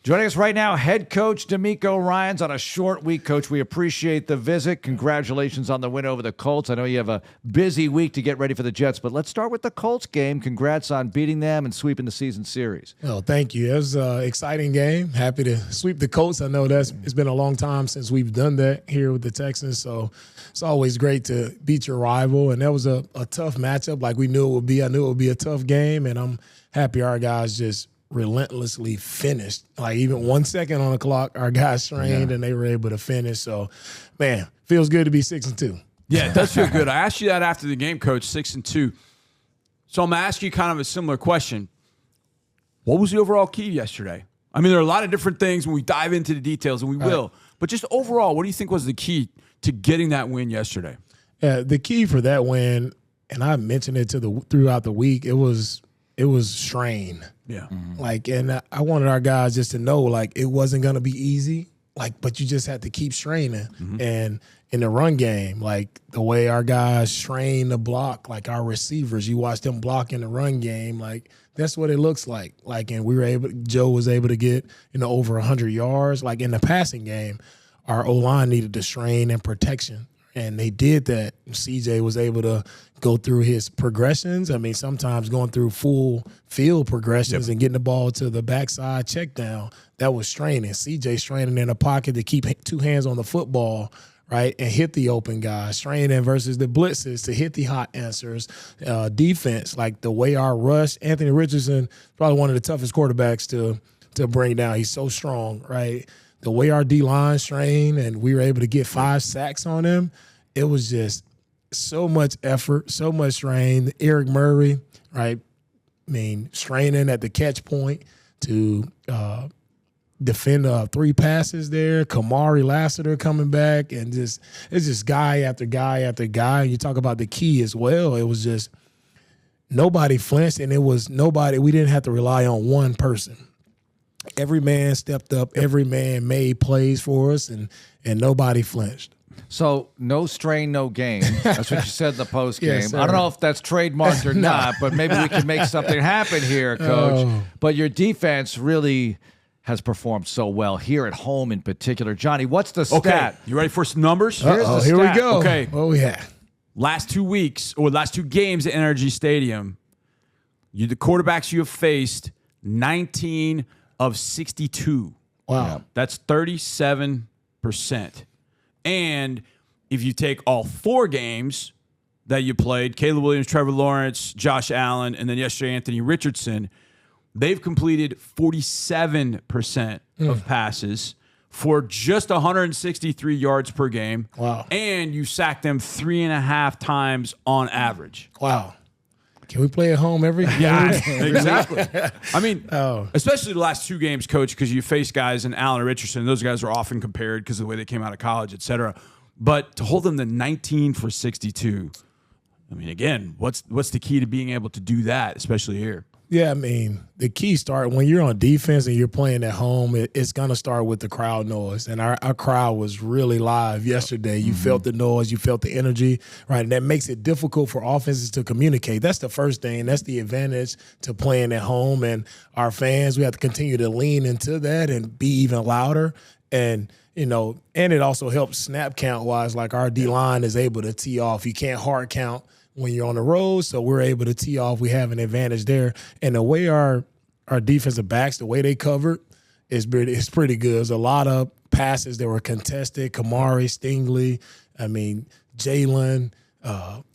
Joining us right now, head coach DeMeco Ryans on a short week. Coach, we appreciate the visit. Congratulations on the win over the Colts. I know you have a busy week to get ready for the Jets, but let's start with the Colts game. Congrats on beating them and sweeping the season series. Oh, thank you. It was an exciting game. Happy to sweep the Colts. I know it's been a long time since we've done that here with the Texans, so it's always great to beat your rival. And that was a tough matchup like we knew it would be. I knew it would be a tough game, and I'm happy our guys just relentlessly finished. Like even 1 second on the clock, our guys trained and they were able to finish. So, man, feels good to be 6-2. Yeah, it does feel good. I asked you that after the game, Coach, 6-2. So I'm going to ask you kind of a similar question. What was the overall key yesterday? I mean, there are a lot of different things when we dive into the details, and we will. But just overall, what do you think was the key to getting that win yesterday? Yeah, the key for that win, and I mentioned it throughout the week, it was strain. Yeah. Like, and I wanted our guys just to know, like, it wasn't going to be easy, like, but you just had to keep straining. And in the run game, like, the way our guys strain the block, like our receivers, you watch them block in the run game, like, that's what it looks like. Like, and Joe was able to get, over 100 yards. Like, in the passing game, our O-line needed to strain and protection. And they did that. CJ was able to go through his progressions. I mean, sometimes going through full field progressions and getting the ball to the backside check down, that was straining. CJ straining in the pocket to keep two hands on the football, right, and hit the open guy. Straining versus the blitzes to hit the hot answers. Defense, like the way our rush, Anthony Richardson, probably one of the toughest quarterbacks to bring down. He's so strong, right? The way our D-line strained and we were able to get 5 sacks on him, it was just so much effort, so much strain. Eric Murray, right, I mean, straining at the catch point to defend 3 passes there. Kamari Lassiter coming back, and it's just guy after guy after guy. And you talk about the key as well. It was just nobody flinched, and it was nobody. We didn't have to rely on one person. Every man stepped up. Every man made plays for us, and nobody flinched. So, no strain, no game. That's what you said in the post game. Yes, I don't know if that's trademarked or not, but maybe we can make something happen here, Coach. But your defense really has performed so well here at home in particular. Johnny, what's the stat? Okay, you ready for some numbers? Here we go. Okay. What we have? Last 2 weeks, or last 2 games at Energy Stadium, the quarterbacks you have faced, 19 of 62. Wow. That's 37%. And if you take all 4 games that you played, Caleb Williams, Trevor Lawrence, Josh Allen, and then yesterday Anthony Richardson, they've completed 47% of passes for just 163 yards per game. Wow. And you sacked them 3.5 times on average. Wow. Can we play at home every game? Yeah, exactly. I mean, especially the last 2 games, Coach, because you face guys in Allen and Richardson. Those guys are often compared because of the way they came out of college, et cetera. But to hold them to 19 for 62, I mean, again, what's the key to being able to do that, especially here? Yeah, I mean, the key start when you're on defense and you're playing at home, it's going to start with the crowd noise. And our crowd was really live yesterday. You felt the noise. You felt the energy, right? And that makes it difficult for offenses to communicate. That's the first thing. That's the advantage to playing at home. And our fans, we have to continue to lean into that and be even louder. And, and it also helps snap count-wise, like our D-line is able to tee off. You can't hard count when you're on the road, so we're able to tee off. We have an advantage there. And the way our defensive backs, the way they covered, is pretty good. There's a lot of passes that were contested. Kamari, Stingley, Jalen,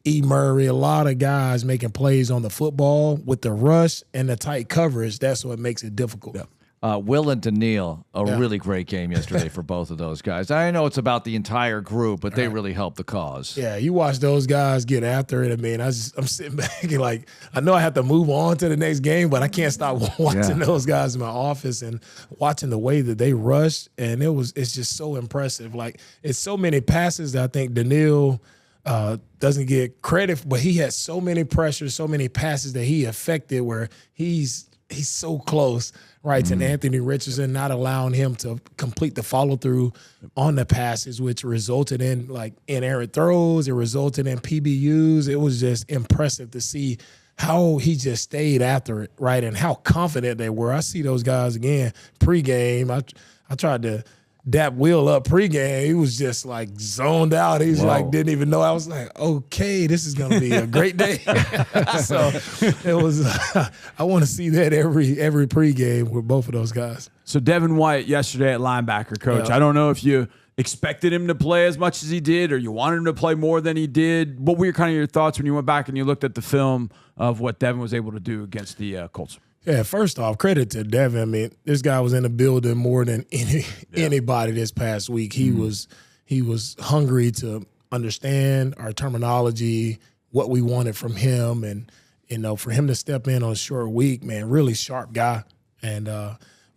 E. Murray, a lot of guys making plays on the football with the rush and the tight coverage. That's what makes it difficult. Yeah. Will and Daniil, really great game yesterday for both of those guys. I know it's about the entire group, but they really helped the cause. Yeah, you watch those guys get after it. I mean, I'm sitting back and like, I know I have to move on to the next game, but I can't stop watching those guys in my office and watching the way that they rush. And it's just so impressive. Like, it's so many passes that I think Daniil doesn't get credit, but he had so many pressures, so many passes that he affected where he's so close, right, to Anthony Richardson, not allowing him to complete the follow-through on the passes, which resulted in, inerrant throws. It resulted in PBUs. It was just impressive to see how he just stayed after it, right, and how confident they were. I see those guys again pregame. I tried to dap Will up pregame. He was just like zoned out. He's like didn't even know. I was like, okay, this is gonna be a great day. So it was. I want to see that every pregame with both of those guys. So Devin White yesterday at linebacker, Coach. Yeah. I don't know if you expected him to play as much as he did, or you wanted him to play more than he did. What were kind of your thoughts when you went back and you looked at the film of what Devin was able to do against the Colts? Yeah, first off, credit to Devin. I mean, this guy was in the building more than anybody this past week. He was hungry to understand our terminology, what we wanted from him, and for him to step in on a short week, man, really sharp guy. And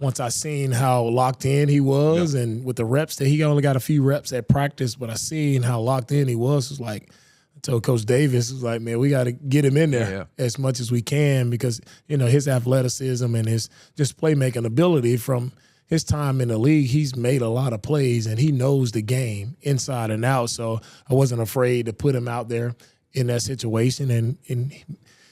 once I seen how locked in he was, and with the reps that he only got a few reps at practice, but I seen how locked in he was like. Told Coach Davis, was like, man, we got to get him in there as much as we can because, his athleticism and his just playmaking ability from his time in the league, he's made a lot of plays and he knows the game inside and out. So I wasn't afraid to put him out there in that situation. And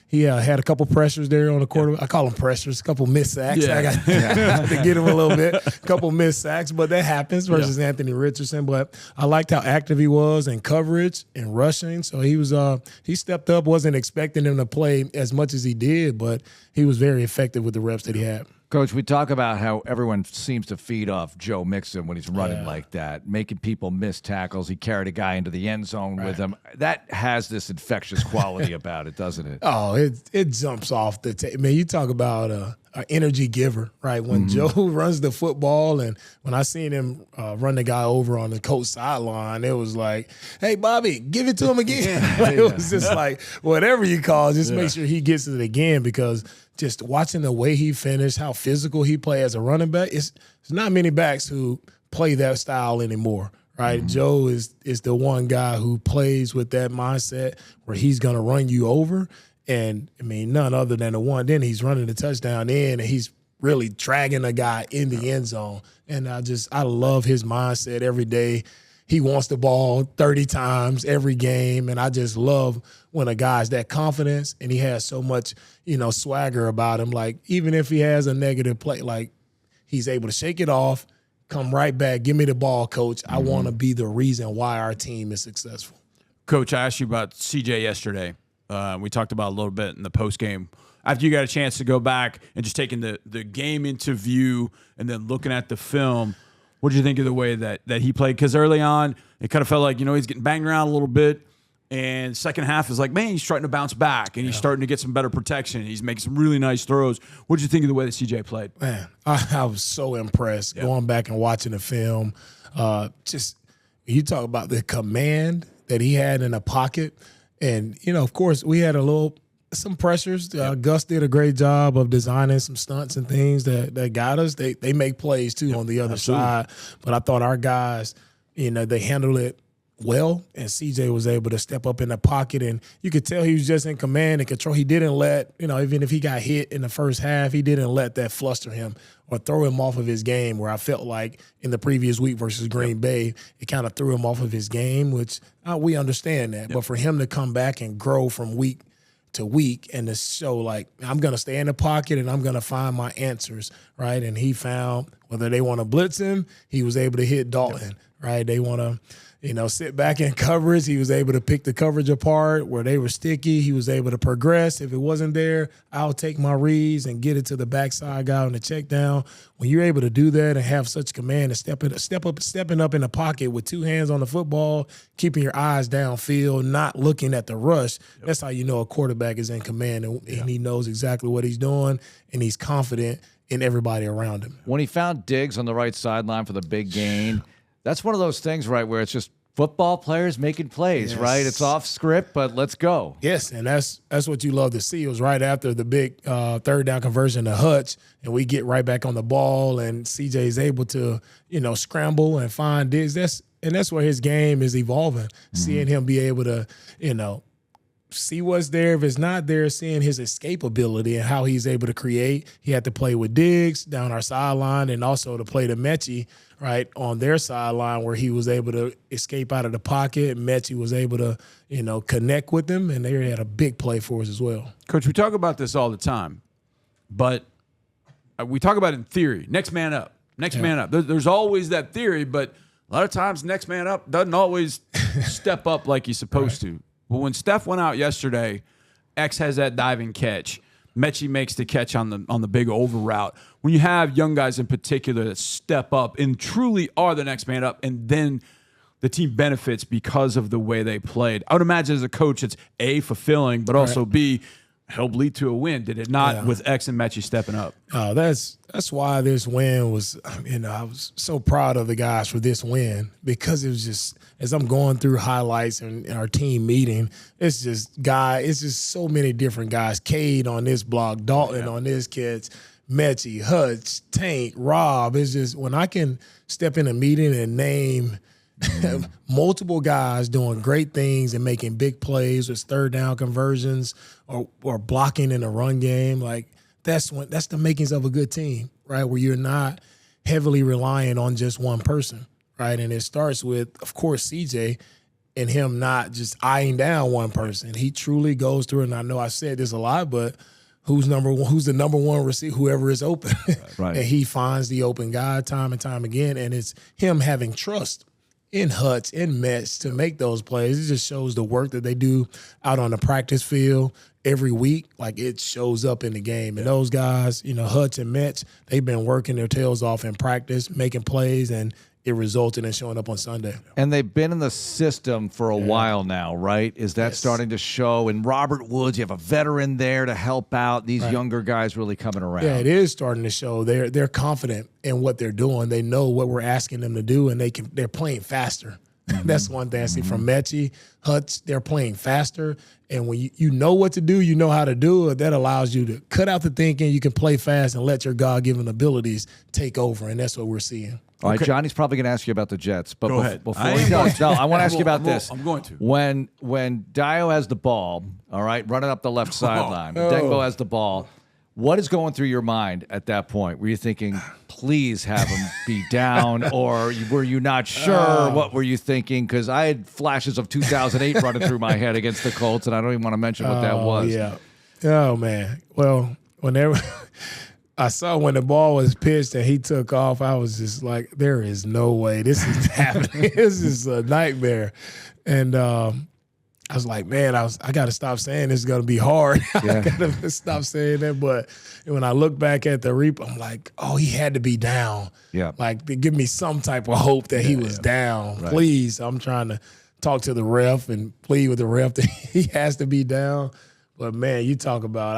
he had a couple pressures there on the quarter. I call them pressures, a couple missed sacks. I got to get him a little bit, a couple missed sacks, but that happens versus Anthony Richardson. But I liked how active he was in coverage and rushing. So he stepped up. Wasn't expecting him to play as much as he did, but he was very effective with the reps that he had. Coach, we talk about how everyone seems to feed off Joe Mixon when he's running like that, making people miss tackles. He carried a guy into the end zone with him. That has this infectious quality about it, doesn't it? Oh, it jumps off the tape. Man, you talk about an energy giver, right? When Joe runs the football, and when I seen him run the guy over on the Colts sideline, it was like, hey, Bobby, give it to him again. It was just like, whatever you call it, just make sure he gets it again because – just watching the way he finished, how physical he played as a running back, it's not many backs who play that style anymore, right? Joe is the one guy who plays with that mindset where he's going to run you over. And, I mean, none other than the one. Then he's running the touchdown in, and he's really dragging a guy in the end zone. And I love his mindset every day. He wants the ball 30 times every game, and I just love when a guy's that confidence and he has so much, swagger about him. Like, even if he has a negative play, like, he's able to shake it off, come right back, give me the ball, coach. I want to be the reason why our team is successful. Coach, I asked you about CJ yesterday. We talked about a little bit in the postgame. After you got a chance to go back and just taking the game into view and then looking at the film, what did you think of the way that he played? Because early on, it kind of felt like, he's getting banged around a little bit. And second half is like, man, he's starting to bounce back. And he's starting to get some better protection. He's making some really nice throws. What did you think of the way that CJ played? Man, I was so impressed going back and watching the film. Just you talk about the command that he had in the pocket. And, of course, we had some pressures. Gus did a great job of designing some stunts and things that got us. They make plays, too, on the other side. But I thought our guys, they handled it well, and CJ was able to step up in the pocket, and you could tell he was just in command and control. He didn't let, even if he got hit in the first half, he didn't let that fluster him or throw him off of his game, where I felt like in the previous week versus Green Bay, it kind of threw him off of his game, which we understand that. But for him to come back and grow from week to week and to show, like, I'm going to stay in the pocket and I'm going to find my answers, right? And he found whether they want to blitz him, he was able to hit Dalton, right? They want to, sit back in coverage. He was able to pick the coverage apart where they were sticky. He was able to progress. If it wasn't there, I'll take my reads and get it to the backside guy on the check down. When you're able to do that and have such command and stepping up in the pocket with two hands on the football, keeping your eyes downfield, not looking at the rush, that's how you know a quarterback is in command and he knows exactly what he's doing and he's confident in everybody around him. When he found Diggs on the right sideline for the big gain, that's one of those things, right, where it's just football players making plays, right? It's off script, but let's go. Yes, and that's what you love to see. It was right after the big third down conversion to Hutch, and we get right back on the ball, and CJ is able to, scramble and find Diggs. That's where his game is evolving. Seeing him be able to, see what's there. If it's not there, seeing his escape ability and how he's able to create. He had to play with Diggs down our sideline and also to play to Mechie, right, on their sideline where he was able to escape out of the pocket. Mechie was able to, connect with him, and they had a big play for us as well. Coach, we talk about this all the time, but we talk about it in theory. Next man up. Next man up. There's always that theory, but a lot of times next man up doesn't always step up like he's supposed to. Well, when Steph went out yesterday, X has that diving catch. Mechie makes the catch on the big over route. When you have young guys in particular that step up and truly are the next man up, and then the team benefits because of the way they played. I would imagine as a coach, it's A, fulfilling, but also B, help lead to a win. Did it not with X and Mechie stepping up? Oh, that's why this win was, I was so proud of the guys for this win, because it was just, as I'm going through highlights and our team meeting, it's just so many different guys. Cade on this block, Dalton on this catch, Mechie, Hutch, Tank, Rob. It's just when I can step in a meeting and name multiple guys doing great things and making big plays with third down conversions or blocking in the run game, like that's the makings of a good team, right? Where you're not heavily relying on just one person, right? And it starts with, of course, CJ and him not just eyeing down one person. He truly goes through, and I know I said this a lot, but who's the number one receiver, whoever is open. Right. And he finds the open guy time and time again, and it's him having trust in Hutch, in Mets to make those plays. It just shows the work that they do out on the practice field every week. Like, it shows up in the game. And those guys, Hutch and Mets, they've been working their tails off in practice, making plays, and it resulted in showing up on Sunday. And they've been in the system for a while now, right? Is that starting to show? And Robert Woods, you have a veteran there to help out. These younger guys really coming around. Yeah, it is starting to show. They're confident in what they're doing. They know what we're asking them to do, and they're playing faster. That's one thing I see from Mechie, Hutch. They're playing faster, and when you know what to do, you know how to do it. That allows you to cut out the thinking. You can play fast and let your God-given abilities take over, and that's what we're seeing. All right, Johnny's probably going to ask you about the Jets, but Go ahead. Before he does, I want to ask you about this. I'm going to. When Dio has the ball, all right, running up the left sideline, Degbo has the ball, what is going through your mind at that point? Were you thinking, please have him be down, or were you not sure? What were you thinking? Because I had flashes of 2008 running through my head against the Colts, and I don't even want to mention what that was. Yeah. Oh, man. Well, whenever I saw when the ball was pitched and he took off, I was just like, there is no way this is happening. This is a nightmare. And I was like, man, I got to stop saying this is going to be hard. Yeah. I got to stop saying that. But when I look back at the replay, I'm like, oh, he had to be down. Yeah. Like, to give me some type of hope that he was down. Right. Please, I'm trying to talk to the ref and plead with the ref that he has to be down. But, man, you talk about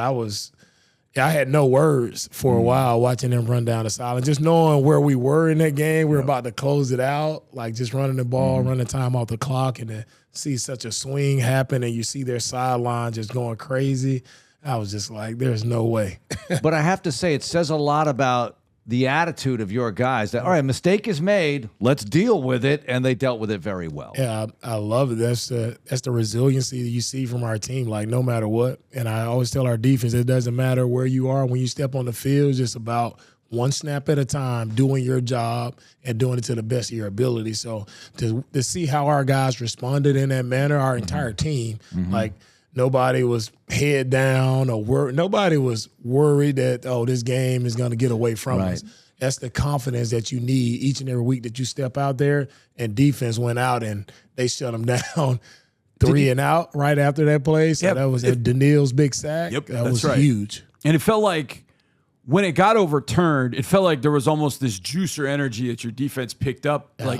I had no words for a while watching them run down the sideline. Just knowing where we were in that game, we were about to close it out, like just running the ball, running time off the clock, and then see such a swing happen and you see their sideline just going crazy. I was just like, there's no way. But I have to say, it says a lot about the attitude of your guys that, all right, mistake is made, let's deal with it, and they dealt with it very well. Yeah, I love it. That's the resiliency that you see from our team, like no matter what. And I always tell our defense, it doesn't matter where you are. When you step on the field, it's just about one snap at a time, doing your job and doing it to the best of your ability. So to see how our guys responded in that manner, our entire team, like nobody was head down or nobody was worried that, oh, this game is going to get away from us. That's the confidence that you need each and every week that you step out there. And defense went out and they shut them down 3 and out right after that play. So that was Daniil's big sack. Yep, that that's was huge. And it felt like when it got overturned, it felt like there was almost this juice or energy that your defense picked up. Like,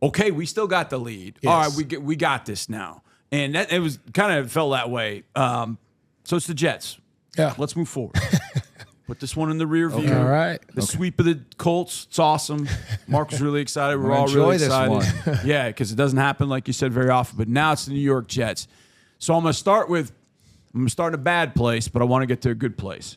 okay, we still got the lead. Yes. All right, we got this now. And that it was kind of felt that way. So it's the Jets. Yeah. Let's move forward. Put this one in the rear view. Okay. All right. The sweep of the Colts, it's awesome. Mark was really excited. We're all enjoy really this excited. one. Yeah, because it doesn't happen, like you said, very often. But now it's the New York Jets. So I'm going to start in a bad place, but I want to get to a good place.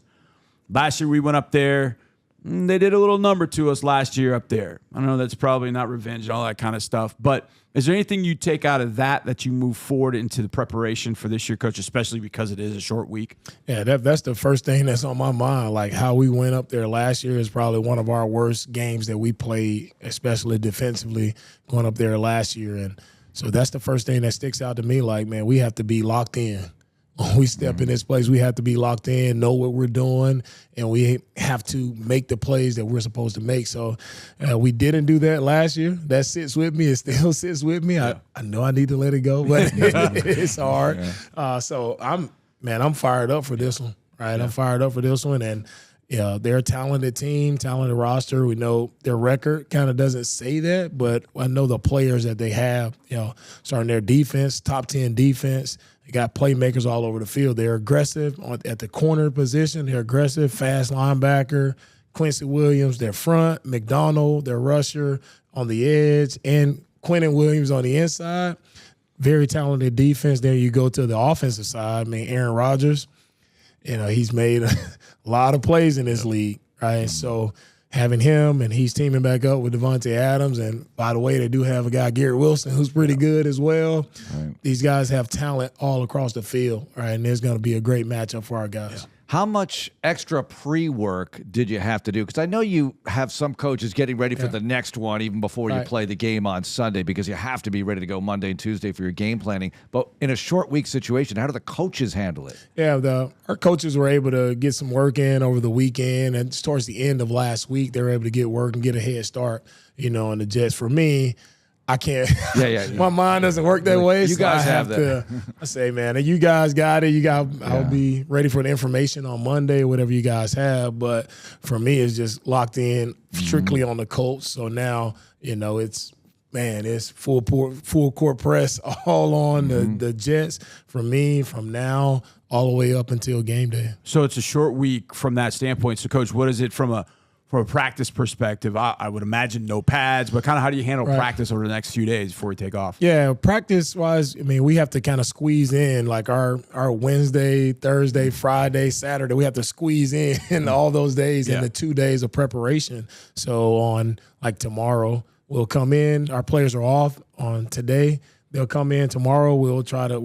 Last year we went up there. They did a little number to us last year up there. I know that's probably not revenge and all that kind of stuff, but is there anything you take out of that you move forward into the preparation for this year, Coach, especially because it is a short week? Yeah, that's the first thing that's on my mind. Like how we went up there last year is probably one of our worst games that we played, especially defensively, going up there last year. And so that's the first thing that sticks out to me. Like, man, we have to be locked in. When we step in this place, we have to be locked in, know what we're doing, and we have to make the plays that we're supposed to make. So we didn't do that last year. That sits with me. It still sits with me. Yeah. I know I need to let it go, but it's hard. Yeah. So I'm fired up for this one. Right, yeah. I'm fired up for this one, and they're a talented team, talented roster. We know their record kind of doesn't say that, but I know the players that they have. Starting their defense, top 10 defense. They got playmakers all over the field. They're aggressive at the corner position. They're aggressive, fast linebacker. Quincy Williams, their front. McDonald, their rusher on the edge. And Quentin Williams on the inside. Very talented defense. Then you go to the offensive side. I mean, Aaron Rodgers, he's made a lot of plays in this league, right? So having him, and he's teaming back up with Devonta Adams. And by the way, they do have a guy, Garrett Wilson, who's pretty good as well. Right. These guys have talent all across the field, right? And there's going to be a great matchup for our guys. Yeah. How much extra pre-work did you have to do? Because I know you have some coaches getting ready for the next one even before you play the game on Sunday, because you have to be ready to go Monday and Tuesday for your game planning. But in a short week situation, how do the coaches handle it? Yeah, our coaches were able to get some work in over the weekend, and towards the end of last week, they were able to get work and get a head start, on the Jets. For me, I can't. Yeah. My mind doesn't work that way. You guys have that. I say, man, you guys got it. I'll be ready for the information on Monday, whatever you guys have. But for me, it's just locked in strictly on the Colts. So now, it's full court press all on the Jets for me from now all the way up until game day. So it's a short week from that standpoint. So, Coach, what is it from a practice perspective? I would imagine no pads, but kind of how do you handle practice over the next few days before we take off? Yeah, practice-wise, we have to kind of squeeze in like our Wednesday, Thursday, Friday, Saturday. We have to squeeze in all those days in the 2 days of preparation. So on like tomorrow, we'll come in. Our players are off on today. They'll come in tomorrow. We'll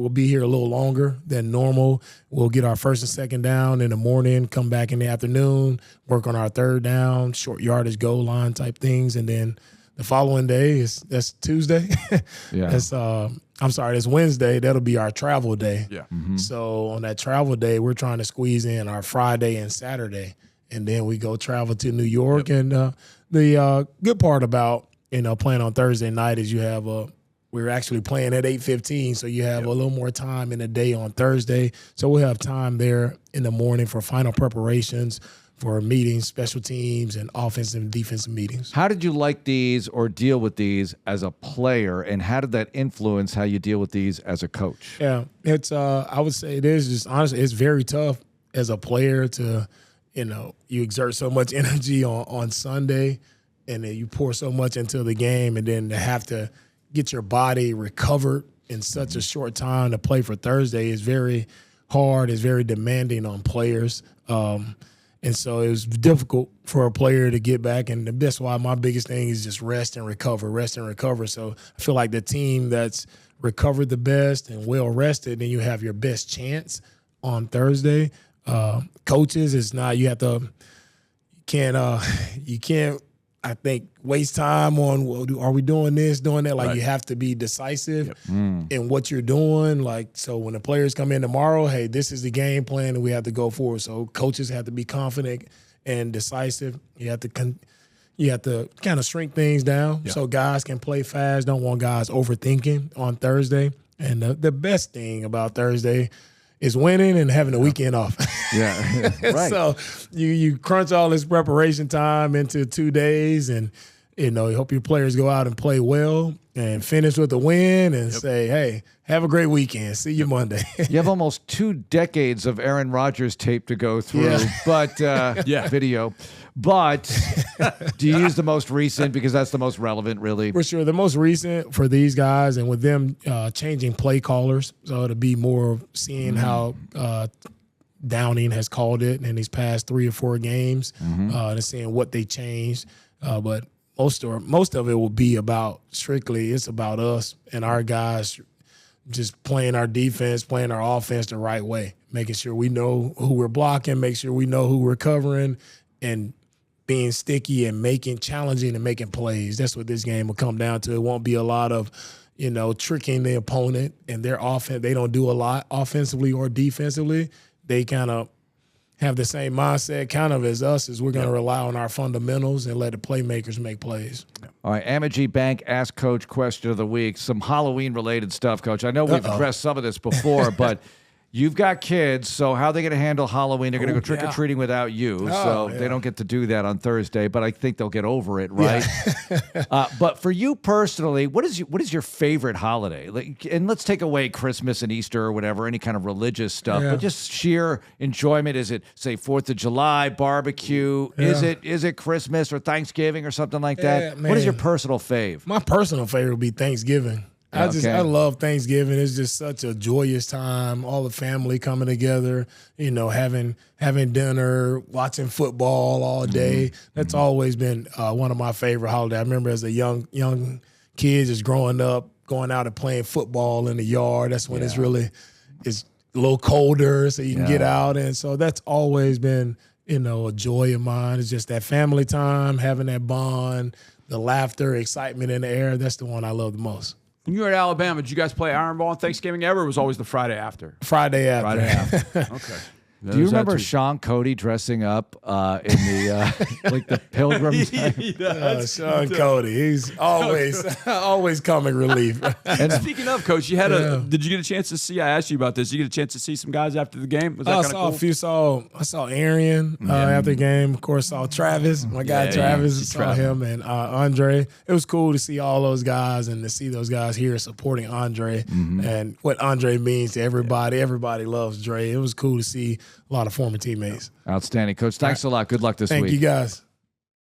be here a little longer than normal. We'll get our first and second down in the morning, come back in the afternoon, work on our third down, short yardage goal line type things. And then the following day that's Tuesday. That's Wednesday. That'll be our travel day. Yeah. Mm-hmm. So on that travel day, we're trying to squeeze in our Friday and Saturday. And then we go travel to New York. Yep. And the good part about, playing on Thursday night is you have we're actually playing at 8:15, so you have a little more time in the day on Thursday. So we'll have time there in the morning for final preparations, for meetings, special teams, and offensive and defensive meetings. How did you like these or deal with these as a player, and how did that influence how you deal with these as a coach? Yeah, it's I would say it is just honestly, it's very tough as a player to, you exert so much energy on Sunday, and then you pour so much into the game, and then to have to get your body recovered in such a short time to play for Thursday is very hard. It's very demanding on players. And so it was difficult for a player to get back. And that's why my biggest thing is just rest and recover. So I feel like the team that's recovered the best and well rested, then you have your best chance on Thursday. Coaches, it's not, you can't, I think, waste time on, are we doing this, doing that? Like, you have to be decisive in what you're doing. Like, so when the players come in tomorrow, hey, this is the game plan and we have to go forward. So coaches have to be confident and decisive. You have to kind of shrink things down so guys can play fast. Don't want guys overthinking on Thursday. And the best thing about Thursday is winning and having a weekend off. Yeah, right. So you crunch all this preparation time into 2 days, and you hope your players go out and play well and finish with a win and say, hey, have a great weekend. See you Monday. You have almost 2 decades of Aaron Rodgers tape to go through, but video. But do you use the most recent because that's the most relevant, really? For sure. The most recent for these guys, and with them changing play callers, so to be more seeing how Downing has called it in these past 3 or 4 games, and seeing what they changed. But most of it will be it's about us and our guys just playing our defense, playing our offense the right way, making sure we know who we're blocking, make sure we know who we're covering, and being sticky and challenging and making plays. That's what this game will come down to. It won't be a lot of, tricking the opponent and their offense. They don't do a lot offensively or defensively. They kind of have the same mindset kind of as us, as we're going to rely on our fundamentals and let the playmakers make plays. All right, Amegy Bank Ask Coach question of the week. Some Halloween-related stuff, Coach. I know we've addressed some of this before, but you've got kids, so how are they going to handle Halloween? They're going to go trick-or-treating without you, they don't get to do that on Thursday, but I think they'll get over it, right? Yeah. But for you personally, what is your favorite holiday? And let's take away Christmas and Easter or whatever, any kind of religious stuff, but just sheer enjoyment. Is it, say, 4th of July, barbecue? Yeah. Is it Christmas or Thanksgiving or something like that? What is your personal fave? My personal favorite would be Thanksgiving. I love Thanksgiving. It's just such a joyous time. All the family coming together, having dinner, watching football all day. That's always been one of my favorite holidays. I remember as a young kid just growing up, going out and playing football in the yard. That's when it's a little colder, so you can get out. And so that's always been, a joy of mine. It's just that family time, having that bond, the laughter, excitement in the air. That's the one I love the most. When you were at Alabama, did you guys play Iron Ball on Thanksgiving ever, or was it always the Friday after? Friday after. Okay. Do you remember Sean Cody dressing up in the pilgrims? Sean Cody, he's always comic relief. And speaking of, Coach, you had did you get a chance to see? I asked you about this. Did you get a chance to see some guys after the game? Was that kind of cool? I saw Arian after the game. Of course, saw Travis, my guy Travis. Saw him and Andre. It was cool to see all those guys and to see those guys here supporting Andre and what Andre means to everybody. Yeah. Everybody loves Dre. It was cool to see a lot of former teammates. Outstanding, Coach. Thanks a lot. Good luck this week. Thank you, guys.